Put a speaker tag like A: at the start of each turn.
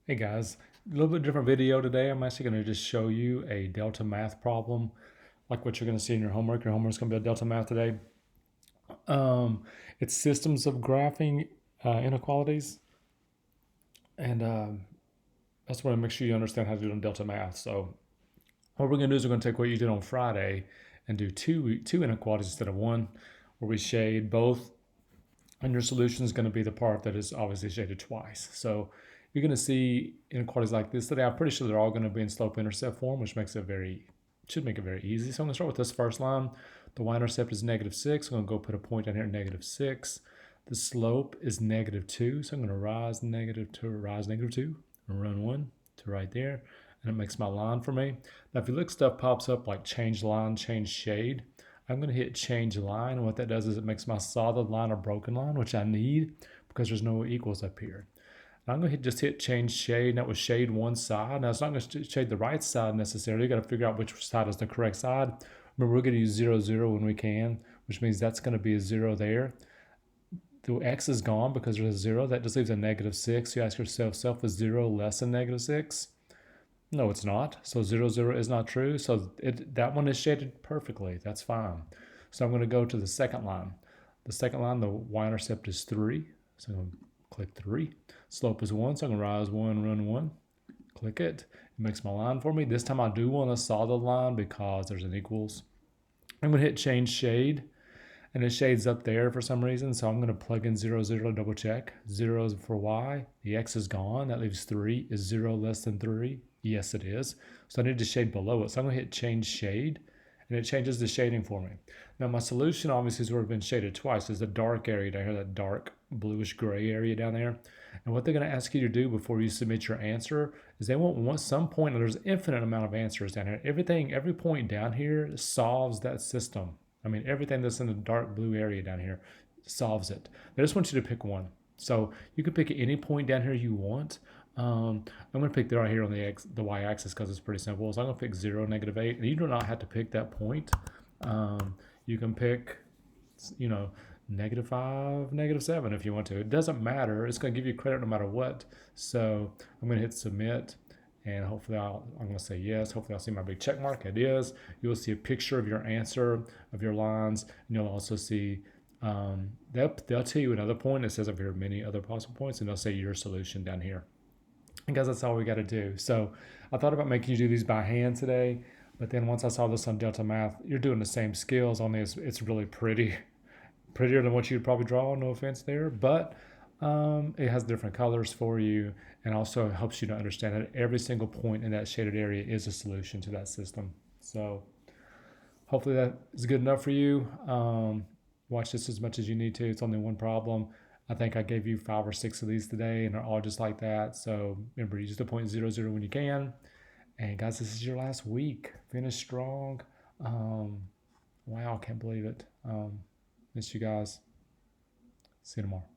A: Hey guys, a little bit different video today. I'm actually going to just show you a delta math problem, like what you're going to see in your homework. Your homework's going to be a delta math today. Um, it's systems of graphing inequalities, and that's what I make sure you understand how to do it in delta math. So what we're going to do is we're going to take what you did on Friday and do two inequalities instead of one, where we shade both, and your solution is going to be the part that is obviously shaded twice. So you're going to see inequalities like this today. I'm pretty sure they're all going to be in slope-intercept form, which should make it very easy. So I'm going to start with this first line. The y-intercept is -6. I'm going to go put a point down here at -6. The slope is -2, so I'm going to rise -2, and run 1 to right there, and it makes my line for me. Now, if you look, stuff pops up like change line, change shade. I'm going to hit change line, and what that does is it makes my solid line a broken line, which I need because there's no equals up here. Now I'm going to just hit change shade, and that will shade one side. Now it's not going to shade the right side necessarily. You got to figure out which side is the correct side. Remember, we're going to use 0, 0 when we can, which means that's going to be a 0 there. The x is gone because there's a 0. That just leaves a -6. You ask yourself, is 0 less than -6? No, it's not. So 0, 0 is not true. So that one is shaded perfectly. That's fine. So I'm going to go to the second line. The second line, the y-intercept is 3. So I'm going to click 3. Slope is 1. So I'm going to rise 1, run 1. Click it. It makes my line for me. This time I do want a solid line because there's an equals. I'm going to hit change shade, and it shades up there for some reason. So I'm going to plug in 0, 0 to double check. 0 is for y. The x is gone. That leaves 3. Is 0 less than 3? Yes, it is. So I need to shade below it. So I'm going to hit change shade, and it changes the shading for me. Now my solution obviously has already been shaded twice. There's a dark area down here, that dark bluish gray area down there. And what they're going to ask you to do before you submit your answer is they want some point, and there's an infinite amount of answers down here. Every point down here solves that system. I mean, everything that's in the dark blue area down here solves it. They just want you to pick one. So you can pick any point down here you want. I'm going to pick right here on the y-axis because it's pretty simple. So I'm going to pick 0, -8. And you do not have to pick that point. You can pick, -5, -7 if you want to. It doesn't matter. It's going to give you credit no matter what. So I'm going to hit submit. And hopefully I'm going to say yes. Hopefully I'll see my big check mark. It is. You'll see a picture of your answer, of your lines, and you'll also see they'll tell you another point. It says up here many other possible points, and they'll say your solution down here. And guys, that's all we got to do. So I thought about making you do these by hand today, but then once I saw this on Delta Math, you're doing the same skills, only it's really prettier than what you'd probably draw. No offense there, but it has different colors for you, and also helps you to understand that every single point in that shaded area is a solution to that system. So hopefully that is good enough for you. Watch this as much as you need to. It's only one problem. I think I gave you 5 or 6 of these today, and they're all just like that. So remember, use the point 0, 0 when you can. And guys, this is your last week. Finish strong. Wow, I can't believe it. Miss you guys. See you tomorrow.